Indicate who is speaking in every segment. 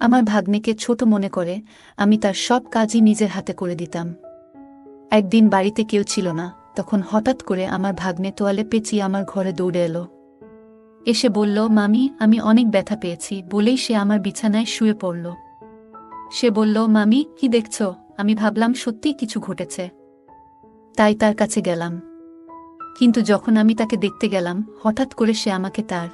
Speaker 1: আমার ভাগ্নেকে ছোট মনে করে আমি তার সব কাজই নিজের হাতে করে দিতাম। একদিন বাড়িতে কেউ ছিল না, তখন হঠাৎ করে আমার ভাগ্নে তোয়ালে পেঁচিয়ে আমার ঘরে দৌড়ে এলো। এসে বলল, মামি আমি অনেক ব্যথা পেয়েছি, বলেই সে আমার বিছানায় শুয়ে পড়ল। সে বলল, মামি কি দেখছ? আমি ভাবলাম সত্যিই কিছু ঘটেছে, তাই তার কাছে গেলাম। কিন্তু যখন আমি তাকে দেখতে গেলাম, হঠাৎ করে সে আমাকে তার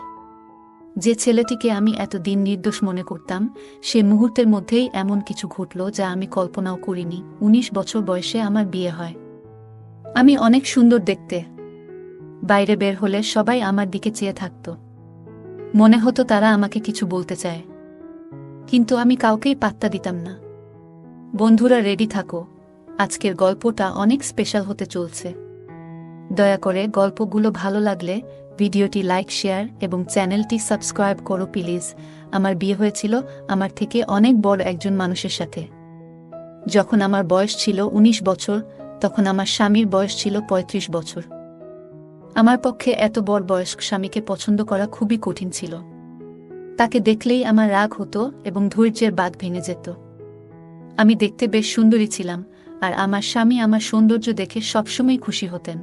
Speaker 1: যে ছেলেটিকে আমি এতদিন নির্দোষ মনে করতাম, সে মুহূর্তের মধ্যেই এমন কিছু ঘটল যা আমি কল্পনাও করিনি। ১৯ বছর বয়সে আমার বিয়ে হয়। আমি অনেক সুন্দর দেখতে। বাইরে বের হলে সবাই আমার দিকে চেয়ে থাকত। মনে হতো তারা আমাকে কিছু বলতে চায়, কিন্তু আমি কাউকেই পাত্তা দিতাম না। বন্ধুরা রেডি থাকো, আজকের গল্পটা অনেক স্পেশাল হতে চলছে। দয়া করে গল্পগুলো ভালো লাগলে ভিডিওটি লাইক, শেয়ার এবং চ্যানেলটি সাবস্ক্রাইব করো প্লিজ। আমার বিয়ে হয়েছিল আমার থেকে অনেক বড় একজন মানুষের সাথে। যখন আমার বয়স ছিল ১৯ বছর, তখন আমার স্বামীর বয়স ছিল ৩৫ বছর। আমার পক্ষে এত বড় বয়স্ক স্বামীকে পছন্দ করা খুবই কঠিন ছিল। তাকে দেখলেই আমার রাগ হতো এবং ধৈর্যের বাঁধ ভেঙে যেত। আমি দেখতে বেশ সুন্দরী ছিলাম, আর আমার স্বামী আমার সৌন্দর্য দেখে সবসময় খুশি হতেন।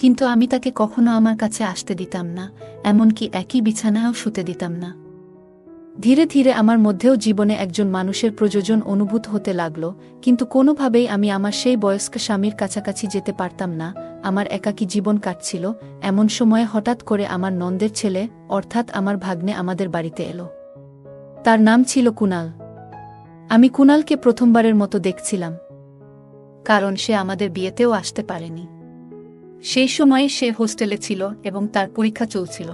Speaker 1: কিন্তু আমি তাকে কখনো আমার কাছে আসতে দিতাম না, এমনকি একই বিছানায়ও শুতে দিতাম না। ধীরে ধীরে আমার মধ্যেও জীবনে একজন মানুষের প্রয়োজন অনুভূত হতে লাগল, কিন্তু কোনোভাবেই আমি আমার সেই বয়স্ক স্বামীর কাছাকাছি যেতে পারতাম না। আমার একাকী জীবন কাটছিল। এমন সময়ে হঠাৎ করে আমার নন্দের ছেলে, অর্থাৎ আমার ভাগ্নে আমাদের বাড়িতে এলো। তার নাম ছিল কুনাল। আমি কুনালকে প্রথমবারের মতো দেখছিলাম, কারণ সে আমাদের বিয়েতেও আসতে পারেনি। সেই সময়ে সে হোস্টেলে ছিল এবং তার পরীক্ষা চলছিল।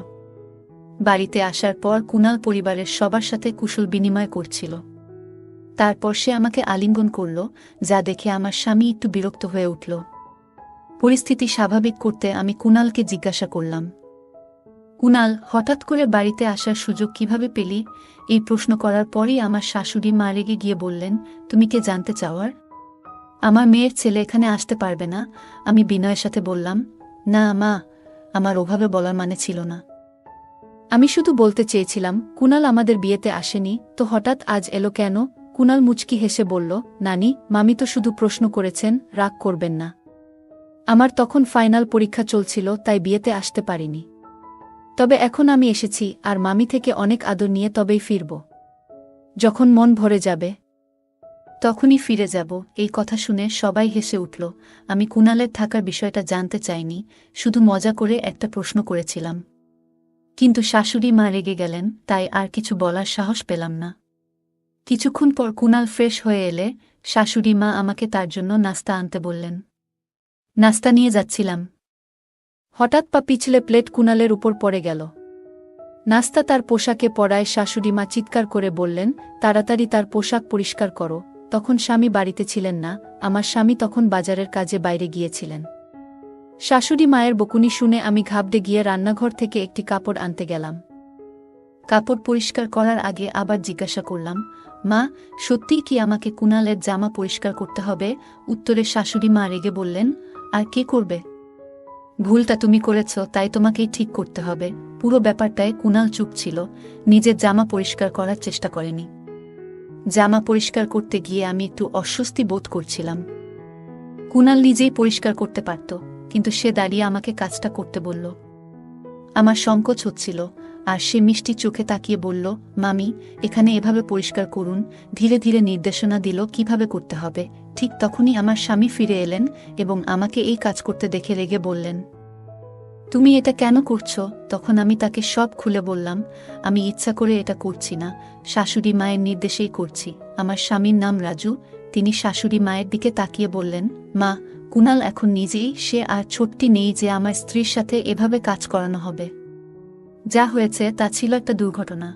Speaker 1: বাড়িতে আসার পর কুনাল পরিবারের সবার সাথে কুশল বিনিময় করছিল। তারপর সে আমাকে আলিঙ্গন করল, যা দেখে আমার স্বামী একটু বিরক্ত হয়ে উঠল। পরিস্থিতি স্বাভাবিক করতে আমি কুনালকে জিজ্ঞাসা করলাম, কুনাল, হঠাৎ করে বাড়িতে আসার সুযোগ কিভাবে পেলি? এই প্রশ্ন করার পরই আমার শাশুড়ি মা রেগে গিয়ে বললেন, তুমি কে জানতে চাওয়ার? আমার মেয়ের ছেলে এখানে আসতে পারবে না। আমি বিনয়ের সাথে বললাম, না মা, আমার ওভাবে বলার মানে ছিল না। আমি শুধু বলতে চেয়েছিলাম কুনাল আমাদের বিয়েতে আসেনি, তো হঠাৎ আজ এলো কেন? কুনাল মুচকি হেসে বলল, নানি, মামি তো শুধু প্রশ্ন করেছেন, রাগ করবেন না। আমার তখন ফাইনাল পরীক্ষা চলছিল, তাই বিয়েতে আসতে পারিনি। তবে এখন আমি এসেছি, আর মামি থেকে অনেক আদর নিয়ে তবেই ফিরব। যখন মন ভরে যাবে তখনই ফিরে যাব। এই কথা শুনে সবাই হেসে উঠল। আমি কুনালের থাকার বিষয়টা জানতে চাইনি, শুধু মজা করে একটা প্রশ্ন করেছিলাম। কিন্তু শাশুড়ি মা রেগে গেলেন, তাই আর কিছু বলার সাহস পেলাম না। কিছুক্ষণ পর কুনাল ফ্রেশ হয়ে এলে শাশুড়ি মা আমাকে তার জন্য নাস্তা আনতে বললেন। নাস্তা নিয়ে যাচ্ছিলাম, হঠাৎ পা পিছলে প্লেট কুনালের উপর পড়ে গেল। নাস্তা তার পোশাকে পড়ায় শাশুড়ি মা চিৎকার করে বললেন, তাড়াতাড়ি তার পোশাক পরিষ্কার করো। তখন স্বামী বাড়িতে ছিলেন না, আমার স্বামী তখন বাজারের কাজে বাইরে গিয়েছিলেন। শাশুড়ি মায়ের বকুনি শুনে আমি ঘাবড়ে গিয়ে রান্নাঘর থেকে একটি কাপড় আনতে গেলাম। কাপড় পরিষ্কার করার আগে আবার জিজ্ঞাসা করলাম, মা, সত্যিই কি আমাকে কুনালের জামা পরিষ্কার করতে হবে? উত্তরে শাশুড়ি মা রেগে বললেন, আর কে করবে? ভুলটা তুমি করেছ, তাই তোমাকেই ঠিক করতে হবে। পুরো ব্যাপারটায় কুনাল চুপ ছিল, নিজের জামা পরিষ্কার করার চেষ্টা করেনি। জামা পরিষ্কার করতে গিয়ে আমি একটু অস্বস্তি বোধ করছিলাম। কুনাল নিজেই পরিষ্কার করতে পারত, কিন্তু সে দাঁড়িয়ে আমাকে কাজটা করতে বলল। আমার সংকোচ হচ্ছিল, আর সে মিষ্টি চোখে তাকিয়ে বলল, মামি, এখানে এভাবে পরিষ্কার করুন। ধীরে ধীরে নির্দেশনা দিল কিভাবে করতে হবে। ঠিক তখনই আমার স্বামী ফিরে এলেন এবং আমাকে এই কাজ করতে দেখে রেগে বললেন, তুমি এটা কেন করছো? তখন আমি তাকে সব খুলে বললাম, আমি ইচ্ছা করে এটা করছি না, শাশুড়ি মায়ের নির্দেশেই করছি। আমার স্বামীর নাম রাজু। তিনি শাশুড়ি মায়ের দিকে তাকিয়ে বললেন, মা, কুনাল এখন নিজেই, সে আর ছোট্টি নেই যে আমার স্ত্রীর সাথে এভাবে কাজ করানো হবে। যা হয়েছে তা ছিল একটা দুর্ঘটনা।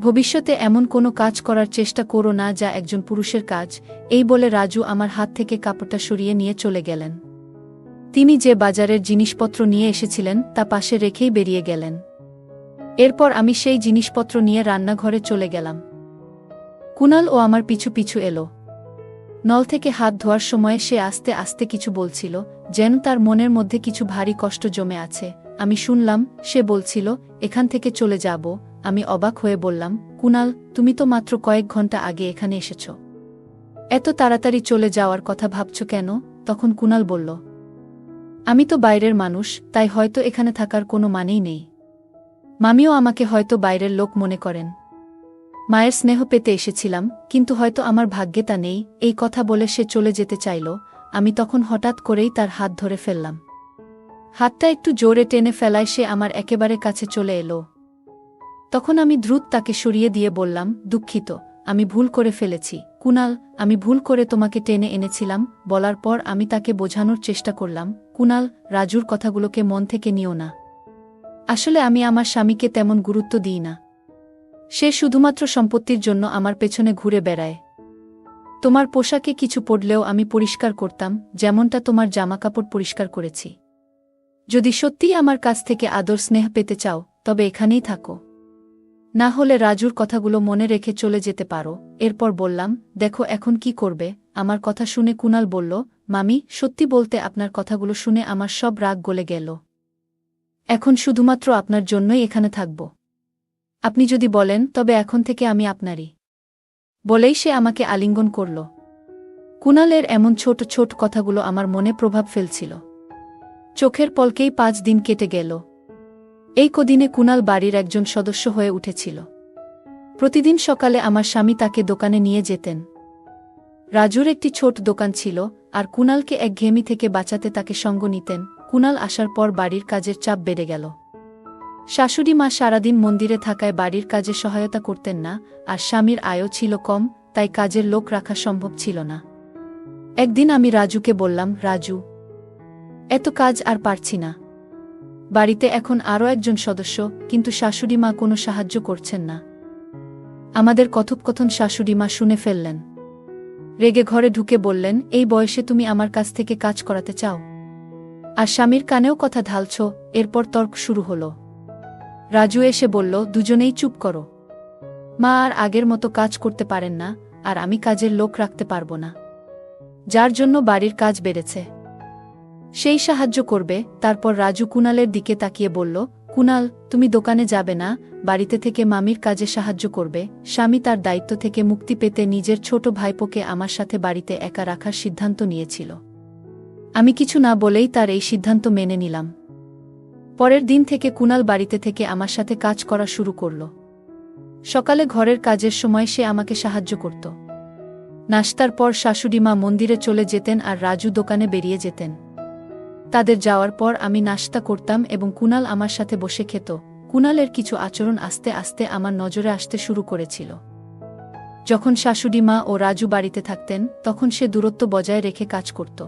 Speaker 1: ভবিষ্যতে এমন কোনো কাজ করার চেষ্টা করো না যা একজন পুরুষের কাজ। এই বলে রাজু আমার হাত থেকে কাপড়টা সরিয়ে নিয়ে চলে গেলেন। তিনি যে বাজারের জিনিসপত্র নিয়ে এসেছিলেন তা পাশে রেখেই বেরিয়ে গেলেন। এরপর আমি সেই জিনিসপত্র নিয়ে রান্নাঘরে চলে গেলাম। কুনাল ও আমার পিছু পিছু এলো। নল থেকে হাত ধোয়ার সময় সে আস্তে আস্তে কিছু বলছিল, যেন তার মনের মধ্যে কিছু ভারী কষ্ট জমে আছে। আমি শুনলাম সে বলছিল, এখান থেকে চলে যাব, আমি অবাক হয়ে বললাম, কুনাল, তুমি তো মাত্র কয়েক ঘন্টা আগে এখানে এসেছ। এত তাড়াতাড়ি চলে যাওয়ার কথা ভাবছ কেন? তখন কুনাল বলল, আমি তো বাইরের মানুষ, তাই হয়তো এখানে থাকার কোনো মানেই নেই। মামিও আমাকে হয়তো বাইরের লোক মনে করেন। মায়ের স্নেহ পেতে এসেছিলাম, কিন্তু হয়তো আমার ভাগ্যে তা নেই। এই কথা বলে সে চলে যেতে চাইল। আমি তখন হঠাৎ করেই তার হাত ধরে ফেললাম। হাতটা একটু জোরে টেনে ফেলায় সে আমার একেবারে কাছে চলে এলো। তখন আমি দ্রুত তাকে সরিয়ে দিয়ে বললাম, দুঃখিত, আমি ভুল করে ফেলেছি কুনাল, আমি ভুল করে তোমাকে টেনে এনেছিলাম। বলার পর আমি তাকে বোঝানোর চেষ্টা করলাম, কুনাল, রাজুর কথাগুলোকে মন থেকে নিও না। আসলে আমি আমার স্বামীকে তেমন গুরুত্ব দিই না। সে শুধুমাত্র সম্পত্তির জন্য আমার পেছনে ঘুরে বেড়ায়। তোমার পোশাকে কিছু পড়লেও আমি পরিষ্কার করতাম, যেমনটা তোমার জামাকাপড় পরিষ্কার করেছি। যদি সত্যিই আমার কাছ থেকে আদর স্নেহ পেতে চাও, তবে এখানেই থাকো। না হলে রাজুর কথাগুলো মনে রেখে চলে যেতে পারো। এরপর বললাম, দেখো এখন কি করবে? আমার কথা শুনে কুনাল বলল, মামি, সত্যি বলতে আপনার কথাগুলো শুনে আমার সব রাগ গলে গেল। এখন শুধুমাত্র আপনার জন্যই এখানে থাকব। আপনি যদি বলেন তবে এখন থেকে আমি আপনারই। বলেই সে আমাকে আলিঙ্গন করল। কুনালের এমন ছোট ছোট কথাগুলো আমার মনে প্রভাব ফেলছিল। চোখের পলকেই 5 দিন কেটে গেল। এই কদিনে কুনাল বাড়ির একজন সদস্য হয়ে উঠেছিল। প্রতিদিন সকালে আমার স্বামী তাকে দোকানে নিয়ে যেতেন। রাজুর একটি ছোট দোকান ছিল, আর কুনালকে একঘেয়েমি থেকে বাঁচাতে তাকে সঙ্গ নিতেন। কুনাল আসার পর বাড়ির কাজের চাপ বেড়ে গেল। শাশুড়ি মা সারাদিন মন্দিরে থাকায় বাড়ির কাজে সহায়তা করতেন না, আর স্বামীর আয়ও ছিল কম, তাই কাজের লোক রাখা সম্ভব ছিল না। একদিন আমি রাজুকে বললাম, রাজু, এত কাজ আর পারছি না। বাড়িতে এখন আরও একজন সদস্য, কিন্তু শাশুড়ি মা কোনো সাহায্য করছেন না। আমাদের কথোপকথন শাশুড়ি মা শুনে ফেললেন। রেগে ঘরে ঢুকে বললেন, এই বয়সে তুমি আমার কাছ থেকে কাজ করাতে চাও? আর স্বামীর কানেও কথা ঢালছ? এরপর তর্ক শুরু হলো। রাজু এসে বলল, দুজনেই চুপ করো। মা আর আগের মতো কাজ করতে পারেন না, আর আমি কাজের লোক রাখতে পারব না, যার জন্য বাড়ির কাজ বেড়েছে। সেই সাহায্য করবে। তারপর রাজু কুনালের দিকে তাকিয়ে বলল, কুনাল, তুমি দোকানে যাবে না, বাড়িতে থেকে মামির কাজে সাহায্য করবে। স্বামী তার দায়িত্ব থেকে মুক্তি পেতে নিজের ছোট ভাইপোকে আমার সাথে বাড়িতে একা রাখার সিদ্ধান্ত নিয়েছিল। আমি কিছু না বলেই তার এই সিদ্ধান্ত মেনে নিলাম। পরের দিন থেকে কুনাল বাড়িতে থেকে আমার সাথে কাজ করা শুরু করল। সকালে ঘরের কাজের সময় সে আমাকে সাহায্য করত। নাশতার পর শাশুড়ি মা মন্দিরে চলে যেতেন আর রাজু দোকানে বেরিয়ে যেতেন। তাদের যাওয়ার পর আমি নাশতা করতাম এবং কুনাল আমার সাথে বসে খেত। কুনালের কিছু আচরণ আস্তে আস্তে আমার নজরে আসতে শুরু করেছিল। যখন শাশুড়ি মা ও রাজু বাড়িতে থাকতেন, তখন সে দূরত্ব বজায় রেখে কাজ করত।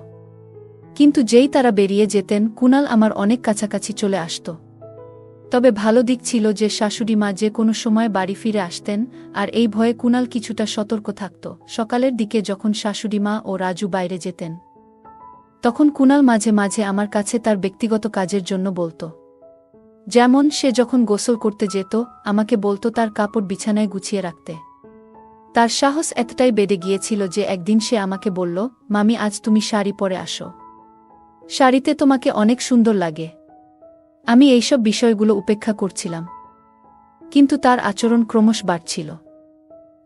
Speaker 1: কিন্তু যেই তারা বেরিয়ে যেতেন, কুনাল আমার অনেক কাছাকাছি চলে আসত। তবে ভালো দিক ছিল যে শাশুড়ি মা যে কোনো সময় বাড়ি ফিরে আসতেন, আর এই ভয়ে কুনাল কিছুটা সতর্ক থাকত। সকালের দিকে যখন শাশুড়ি মা ও রাজু বাইরে যেতেন, তখন কুনাল মাঝে মাঝে আমার কাছে তার ব্যক্তিগত কাজের জন্য বলত। যেমন সে যখন গোসল করতে যেত, আমাকে বলত তার কাপড় বিছানায় গুছিয়ে রাখতে। তার সাহস এতটাই বেড়ে গিয়েছিল যে একদিন সে আমাকে বলল, মামি, আজ তুমি শাড়ি পরে আসো, শাড়িতে তোমাকে অনেক সুন্দর লাগে। আমি এইসব বিষয়গুলো উপেক্ষা করছিলাম, কিন্তু তার আচরণ ক্রমশ বাড়ছিল।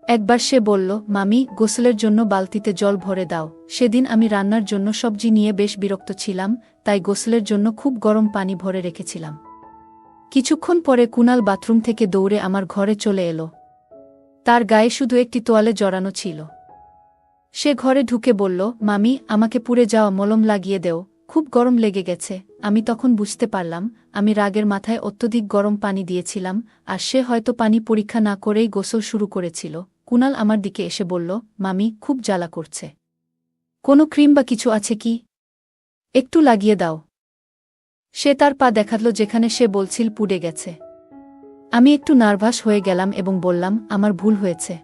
Speaker 1: একবার সে বলল, মামি, গোসলের জন্য বালতিতে জল ভরে দাও। সেদিন আমি রান্নার জন্য সবজি নিয়ে বেশ বিরক্ত ছিলাম, তাই গোসলের জন্য খুব গরম পানি ভরে রেখেছিলাম। কিছুক্ষণ পরে কুনাল বাথরুম থেকে দৌড়ে আমার ঘরে চলে এলো। তার গায়ে শুধু একটি তোয়ালে জড়ানো ছিল। সে ঘরে ঢুকে বলল, মামি, আমাকে পুড়ে যাওয়া মলম লাগিয়ে দেও, খুব গরম লেগে গেছে। আমি তখন বুঝতে পারলাম আমি রাগের মাথায় অত্যধিক গরম পানি দিয়েছিলাম, আর সে হয়তো পানি পরীক্ষা না করেই গোসল শুরু করেছিল। কুনাল আমার দিকে এসে বলল, মামি, খুব জ্বালা করছে, কোনো ক্রিম বা কিছু আছে কি? একটু লাগিয়ে দাও। সে তার পা দেখালো যেখানে সে বলছিল পুড়ে গেছে। আমি একটু নার্ভাস হয়ে গেলাম এবং বললাম, আমার ভুল হয়েছে,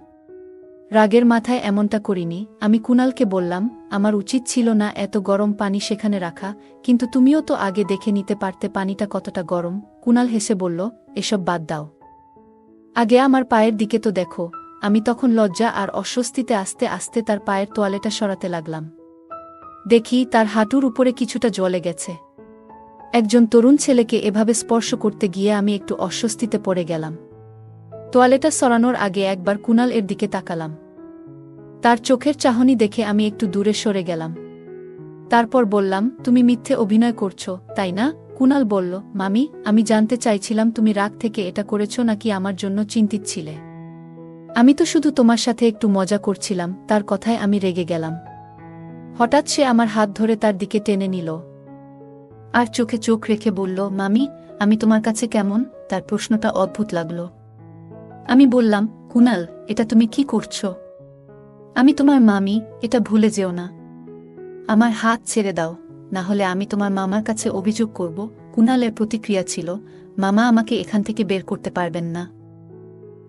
Speaker 1: রাগের মাথায় এমনটা করিনি। আমি কুনালকে বললাম, আমার উচিত ছিল না এত গরম পানি সেখানে রাখা, কিন্তু তুমিও তো আগে দেখে নিতে পারতে পানিটা কতটা গরম। কুনাল হেসে বলল, এসব বাদ দাও, আগে আমার পায়ের দিকে তো দেখো। আমি তখন লজ্জা আর অস্বস্তিতে আস্তে আস্তে তার পায়ের তোয়ালেটা সরাতে লাগলাম। দেখি তার হাঁটুর উপরে কিছুটা জ্বলে গেছে। একজন তরুণ ছেলেকে এভাবে স্পর্শ করতে গিয়ে আমি একটু অস্বস্তিতে পড়ে গেলাম। তোয়ালেটা সরানোর আগে একবার কুনাল এর দিকে তাকালাম। তার চোখের চাহনি দেখে আমি একটু দূরে সরে গেলাম। তারপর বললাম, তুমি মিথ্যে অভিনয় করছো, তাই না? কুনাল বলল, মামি, আমি জানতে চাইছিলাম তুমি রাগ থেকে এটা করেছ নাকি আমার জন্য চিন্তিত ছিলে। আমি তো শুধু তোমার সাথে একটু মজা করছিলাম। তার কথায় আমি রেগে গেলাম। হঠাৎ সে আমার হাত ধরে তার দিকে টেনে নিল আর চোখে চোখ রেখে বলল, মামি, আমি তোমার কাছে কেমন? তার প্রশ্নটা অদ্ভুত লাগল। আমি বললাম, কুনাল, এটা তুমি কি করছো? আমি তোমার মামি, এটা ভুলে যেও না। আমার হাত ছেড়ে দাও, না হলে আমি তোমার মামার কাছে অভিযোগ করব। কুনালের প্রতিক্রিয়া ছিল, মামা আমাকে এখান থেকে বের করতে পারবেন না।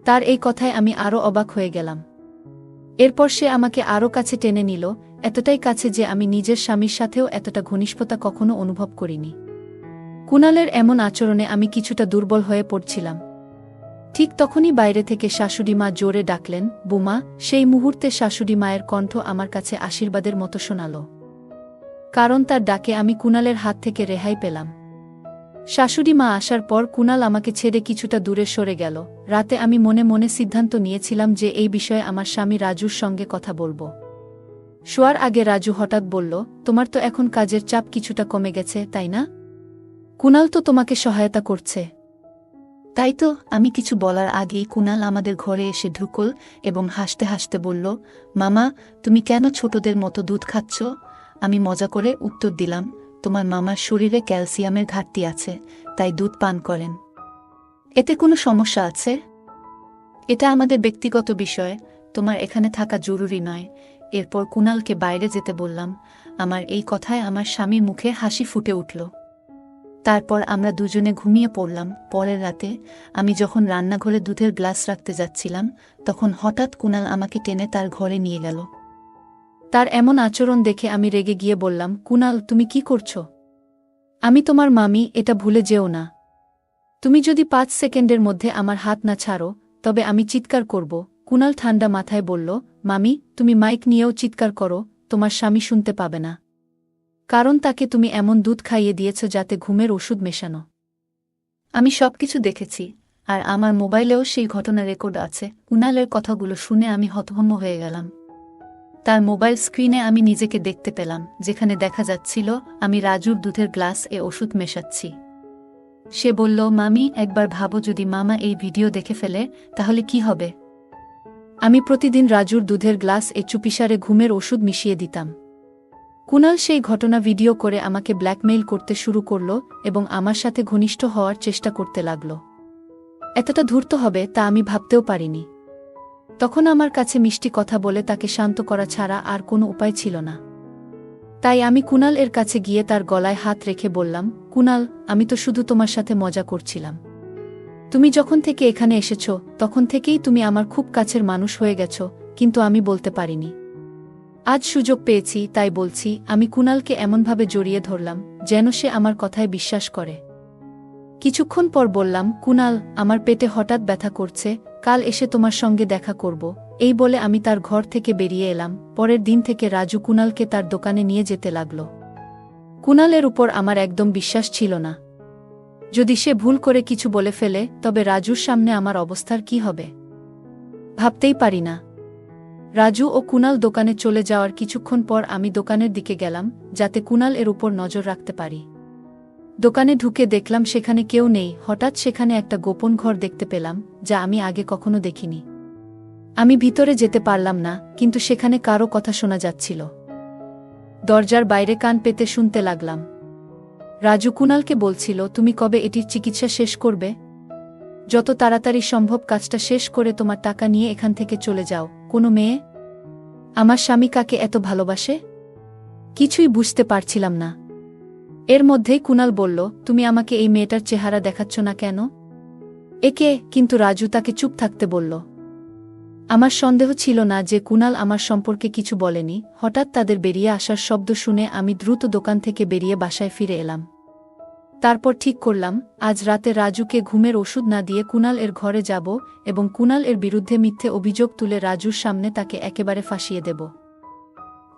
Speaker 1: তার এই কথায় আমি আরও অবাক হয়ে গেলাম। এরপর সে আমাকে আরও কাছে টেনে নিল, এতটাই কাছে যে আমি নিজের স্বামীর সাথেও এতটা ঘনিষ্ঠতা কখনো অনুভব করিনি। কুনালের এমন আচরণে আমি কিছুটা দুর্বল হয়ে পড়ছিলাম। ঠিক তখনই বাইরে থেকে শাশুড়ি মা জোরে ডাকলেন, বুমা। সেই মুহূর্তে শাশুড়ি মায়ের কণ্ঠ আমার কাছে আশীর্বাদের মতো শোনাল, কারণ তার ডাকে আমি কুনালের হাত থেকে রেহাই পেলাম। শাশুড়ি মা আসার পর কুনাল আমাকে ছেড়ে কিছুটা দূরে সরে গেল। রাতে আমি মনে মনে সিদ্ধান্ত নিয়েছিলাম যে এই বিষয়ে আমার স্বামী রাজুর সঙ্গে কথা বলবো। শোয়ার আগে রাজু হঠাৎ বলল, তোমার তো এখন কাজের চাপ কিছুটা কমে গেছে, তাই না? কুনাল তো তোমাকে সহায়তা করছে। তাই তো। আমি কিছু বলার আগেই কুনাল আমাদের ঘরে এসে ঢুকল এবং হাসতে হাসতে বলল, মামা, তুমি কেন ছোটদের মতো দুধ খাচ্ছ? আমি মজা করে উত্তর দিলাম, তোমার মামার শরীরে ক্যালসিয়ামের ঘাটতি আছে, তাই দুধ পান করেন। এতে কোনো সমস্যা আছে? এটা আমাদের ব্যক্তিগত বিষয়, তোমার এখানে থাকা জরুরি নয়। এরপর কুনালকে বাইরে যেতে বললাম। আমার এই কথায় আমার স্বামীর মুখে হাসি ফুটে উঠল। তারপর আমরা দুজনে ঘুমিয়ে পড়লাম। পরের রাতে আমি যখন রান্নাঘরে দুধের গ্লাস রাখতে যাচ্ছিলাম, তখন হঠাৎ কুনাল আমাকে টেনে তার ঘরে নিয়ে গেল। তার এমন আচরণ দেখে আমি রেগে গিয়ে বললাম, কুনাল, তুমি কি করছো? আমি তোমার মামি, এটা ভুলে যেও না। তুমি যদি 5 সেকেন্ডের মধ্যে আমার হাত না ছাড়ো, তবে আমি চিৎকার করব। কুনাল ঠান্ডা মাথায় বলল, মামি, তুমি মাইক নিয়েও চিৎকার করো, তোমার স্বামী শুনতে পাবে না। কারণ তাকে তুমি এমন দুধ খাইয়ে দিয়েছ যাতে ঘুমের ওষুধ মেশানো। আমি সবকিছু দেখেছি, আর আমার মোবাইলেও সেই ঘটনা রেকর্ড আছে। কুনালের কথাগুলো শুনে আমি হতভম্ব হয়ে গেলাম। তার মোবাইল স্ক্রিনে আমি নিজেকে দেখতে পেলাম, যেখানে দেখা যাচ্ছিল আমি রাজুর দুধের গ্লাস এ ওষুধ মেশাচ্ছি। সে বলল, মামি, একবার ভাবো, যদি মামা এই ভিডিও দেখে ফেলে, তাহলে কি হবে? আমি প্রতিদিন রাজুর দুধের গ্লাস এ চুপিসারে ঘুমের ওষুধ মিশিয়ে দিতাম। কুনাল সেই ঘটনা ভিডিও করে আমাকে ব্ল্যাকমেইল করতে শুরু করল এবং আমার সাথে ঘনিষ্ঠ হওয়ার চেষ্টা করতে লাগল। এতটা ধূর্ত হবে তা আমি ভাবতেও পারিনি। তখন আমার কাছে মিষ্টি কথা বলে তাকে শান্ত করা ছাড়া আর কোনো উপায় ছিল না। তাই আমি কুনাল এর কাছে গিয়ে তার গলায় হাত রেখে বললাম, কুনাল, আমি তো শুধু তোমার সাথে মজা করছিলাম। তুমি যখন থেকে এখানে এসেছ, তখন থেকেই তুমি আমার খুব কাছের মানুষ হয়ে গেছ, কিন্তু আমি বলতে পারিনি। আজ সুযোগ পেয়েছি, তাই বলছি। আমি কুনালকে এমনভাবে জড়িয়ে ধরলাম যেন সে আমার কথায় বিশ্বাস করে। কিছুক্ষণ পর বললাম, কুনাল, আমার পেটে হঠাৎ ব্যথা করছে, কাল এসে তোমার সঙ্গে দেখা করব। এই বলে আমি তার ঘর থেকে বেরিয়ে এলাম। পরের দিন থেকে রাজু কুনালকে তার দোকানে নিয়ে যেতে লাগল। কুনালের উপর আমার একদম বিশ্বাস ছিল না। যদি সে ভুল করে কিছু বলে ফেলে, তবে রাজুর সামনে আমার অবস্থার কি হবে ভাবতেই পারি না। রাজু ও কুনাল দোকানে চলে যাওয়ার কিছুক্ষণ পর আমি দোকানের দিকে গেলাম, যাতে কুনাল এর উপর নজর রাখতে পারি। দোকানে ঢুকে দেখলাম সেখানে কেউ নেই। হঠাৎ সেখানে একটা গোপন ঘর দেখতে পেলাম, যা আমি আগে কখনো দেখিনি। আমি ভিতরে যেতে পারলাম না, কিন্তু সেখানে কারো কথা শোনা যাচ্ছিল। দরজার বাইরে কান পেতে শুনতে লাগলাম। রাজু কুনালকে বলছিল, তুমি কবে এটির চিকিৎসা শেষ করবে? যত তাড়াতাড়ি সম্ভব কাজটা শেষ করে তোমার টাকা নিয়ে এখান থেকে চলে যাও। কোনো মেয়ে আমার স্বামী কাকে এত ভালোবাসে? কিছুই বুঝতে পারছিলাম না। এর মধ্যেই কুনাল বলল, তুমি আমাকে এই মেয়েটার চেহারা দেখাচ্ছ না কেন? একে? কিন্তু রাজু তাকে চুপ থাকতে বলল। আমার সন্দেহ ছিল না যে কুনাল আমার সম্পর্কে কিছু বলেনি। হঠাৎ তাদের বেরিয়ে আসার শব্দ শুনে আমি দ্রুত দোকান থেকে বেরিয়ে বাসায় ফিরে এলাম। তারপর ঠিক করলাম, আজ রাতে রাজুকে ঘুমের ওষুধ না দিয়ে কুনাল এর ঘরে যাব এবং কুনাল এর বিরুদ্ধে মিথ্যে অভিযোগ তুলে রাজুর সামনে তাকে একেবারে ফাঁসিয়ে দেব,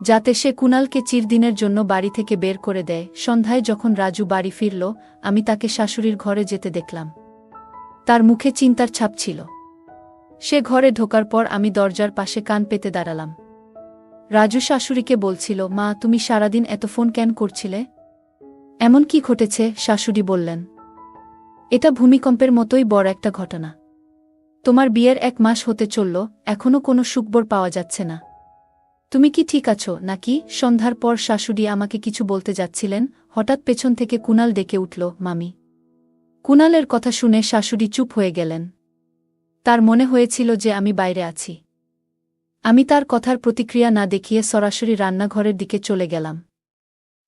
Speaker 1: যাতে সে কুনালকে চিরদিনের জন্য বাড়ি থেকে বের করে দেয়। সন্ধ্যায় যখন রাজু বাড়ি ফিরল, আমি তাকে শাশুড়ির ঘরে যেতে দেখলাম। তার মুখে চিন্তার ছাপ ছিল। সে ঘরে ঢোকার পর আমি দরজার পাশে কান পেতে দাঁড়ালাম। রাজু শাশুড়িকে বলছিল, মা, তুমি সারাদিন এত ফোন কেন করছিলে? এমন কি ঘটেছে? শাশুড়ি বললেন, এটা ভূমিকম্পের মতোই বড় একটা ঘটনা। তোমার বিয়ের 1 মাস হতে চলল, এখনও কোনো সুখবর পাওয়া যাচ্ছে না। তুমি কি ঠিক আছো নাকি? সন্ধ্যার পর শাশুড়ি আমাকে কিছু বলতে যাচ্ছিলেন, হঠাৎ পেছন থেকে কুণাল ডেকে উঠল, মামি। কুণালের কথা শুনে শাশুড়ি চুপ হয়ে গেলেন। তার মনে হয়েছিল যে আমি বাইরে আছি। আমি তার কথার প্রতিক্রিয়া না দেখিয়ে সরাসরি রান্নাঘরের দিকে চলে গেলাম।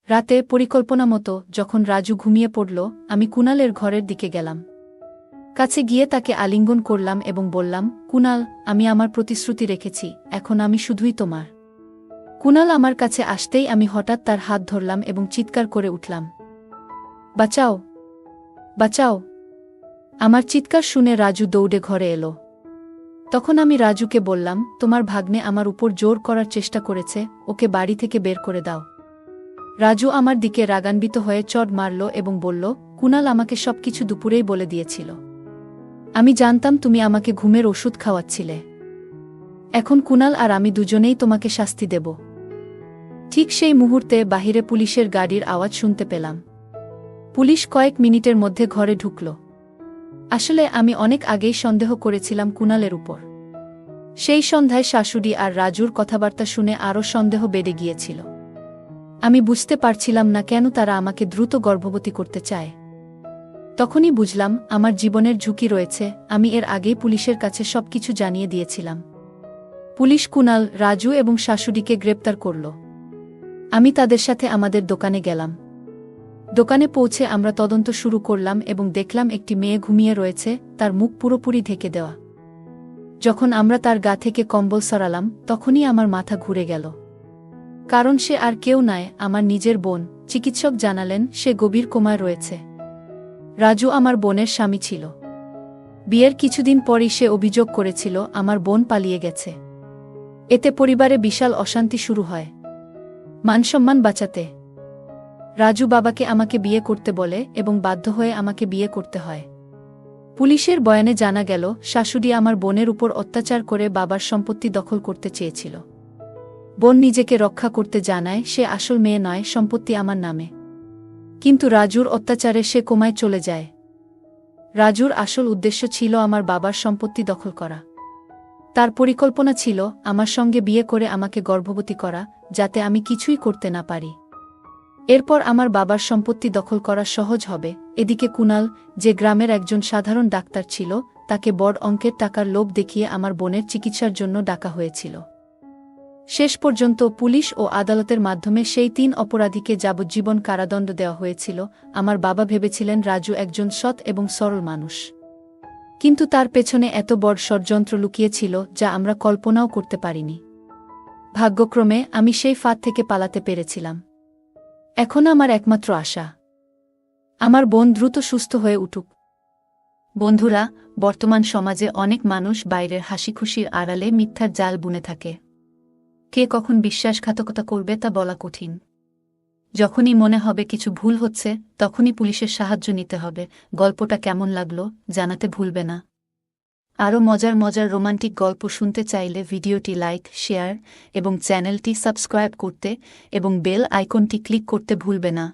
Speaker 1: রাতে পরিকল্পনা মতো যখন রাজু ঘুমিয়ে পড়ল, আমি কুণালের ঘরের দিকে গেলাম। কাছে গিয়ে তাকে আলিঙ্গন করলাম এবং বললাম, কুণাল, আমি আমার প্রতিশ্রুতি রেখেছি, এখন আমি শুধুই তোমার। কুণাল আমার কাছে আসতেই আমি হঠাৎ তার হাত ধরলাম এবং চিৎকার করে উঠলাম, বাঁচাও, বাঁচাও। আমার চিৎকার শুনে রাজু দৌড়ে ঘরে এলো। তখন আমি রাজুকে বললাম, তোমার ভাগ্নে আমার উপর জোর করার চেষ্টা করেছে, ওকে বাড়ি থেকে বের করে দাও। রাজু আমার দিকে রাগান্বিত হয়ে চড় মারল এবং বলল, কুণাল আমাকে সবকিছু দুপুরেই বলে দিয়েছিল। আমি জানতাম তুমি আমাকে ঘুমের ওষুধ খাওয়াচ্ছিলে। এখন কুণাল আর আমি দুজনেই তোমাকে শাস্তি দেব। ঠিক সেই মুহূর্তে বাহিরে পুলিশের গাড়ির আওয়াজ শুনতে পেলাম। পুলিশ কয়েক মিনিটের মধ্যে ঘরে ঢুকল। আসলে আমি অনেক আগেই সন্দেহ করেছিলাম কুণালের উপর। সেই সন্ধ্যায় শাশুড়ি আর রাজুর কথাবার্তা শুনে আরও সন্দেহ বেড়ে গিয়েছিল। আমি বুঝতে পারছিলাম না কেন তারা আমাকে দ্রুত গর্ভবতী করতে চায়। তখনই বুঝলাম আমার জীবনের ঝুঁকি রয়েছে। আমি এর আগেই পুলিশের কাছে সবকিছু জানিয়ে দিয়েছিলাম। পুলিশ কুণাল, রাজু এবং শাশুড়িকে গ্রেপ্তার করল। আমি তাদের সাথে আমাদের দোকানে গেলাম। দোকানে পৌঁছে আমরা তদন্ত শুরু করলাম এবং দেখলাম একটি মেয়ে ঘুমিয়ে রয়েছে, তার মুখ পুরোপুরি ঢেকে দেওয়া। যখন আমরা তার গা থেকে কম্বল সরালাম, তখনই আমার মাথা ঘুরে গেল। কারণ সে আর কেউ নয়, আমার নিজের বোন। চিকিৎসক জানালেন সে গভীর কোমায় রয়েছে। রাজু আমার বোনের স্বামী ছিল। বিয়ের কিছুদিন পরই সে অভিযোগ করেছিল আমার বোন পালিয়ে গেছে। এতে পরিবারে বিশাল অশান্তি শুরু হয়। মানসম্মান বাঁচাতে রাজু বাবাকে আমাকে বিয়ে করতে বলে এবং বাধ্য হয়ে আমাকে বিয়ে করতে হয়। পুলিশের বয়ানে জানা গেল শাশুড়ি আমার বোনের উপর অত্যাচার করে বাবার সম্পত্তি দখল করতে চেয়েছিল। বোন নিজেকে রক্ষা করতে জানায় সে আসল মেয়ে নয়, সম্পত্তি আমার নামে। কিন্তু রাজুর অত্যাচারে সে কোমায় চলে যায়। রাজুর আসল উদ্দেশ্য ছিল আমার বাবার সম্পত্তি দখল করা। তার পরিকল্পনা ছিল আমার সঙ্গে বিয়ে করে আমাকে গর্ভবতী করা, যাতে আমি কিছুই করতে না পারি। এরপর আমার বাবার সম্পত্তি দখল করা সহজ হবে। এদিকে কুণাল, যে গ্রামের একজন সাধারণ ডাক্তার ছিল, তাকে বড় অঙ্কের টাকার লোভ দেখিয়ে আমার বোনের চিকিৎসার জন্য ডাকা হয়েছিল। শেষ পর্যন্ত পুলিশ ও আদালতের মাধ্যমে সেই 3 অপরাধীকে যাবজ্জীবন কারাদণ্ড দেওয়া হয়েছিল। আমার বাবা ভেবেছিলেন রাজু একজন সৎ এবং সরল মানুষ। কিন্তু তার পেছনে এত বড় ষড়যন্ত্র লুকিয়েছিল যা আমরা কল্পনাও করতে পারিনি। ভাগ্যক্রমে আমি সেই ফাঁদ থেকে পালাতে পেরেছিলাম। এখন আমার একমাত্র আশা, আমার বোন দ্রুত সুস্থ হয়ে উঠুক। বন্ধুরা, বর্তমান সমাজে অনেক মানুষ বাইরের হাসিখুশির আড়ালে মিথ্যার জাল বুনে থাকে। কে কখন বিশ্বাসঘাতকতা করবে তা বলা কঠিন। যখনই মনে হবে কিছু ভুল হচ্ছে, তখনই পুলিশের সাহায্য নিতে হবে। গল্পটা কেমন লাগলো জানাতে ভুলবে না। আরও মজার মজার রোমান্টিক গল্প শুনতে চাইলে ভিডিওটি লাইক, শেয়ার এবং চ্যানেলটি সাবস্ক্রাইব করতে এবং বেল আইকনটি ক্লিক করতে ভুলবে না।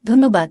Speaker 1: ধন্যবাদ।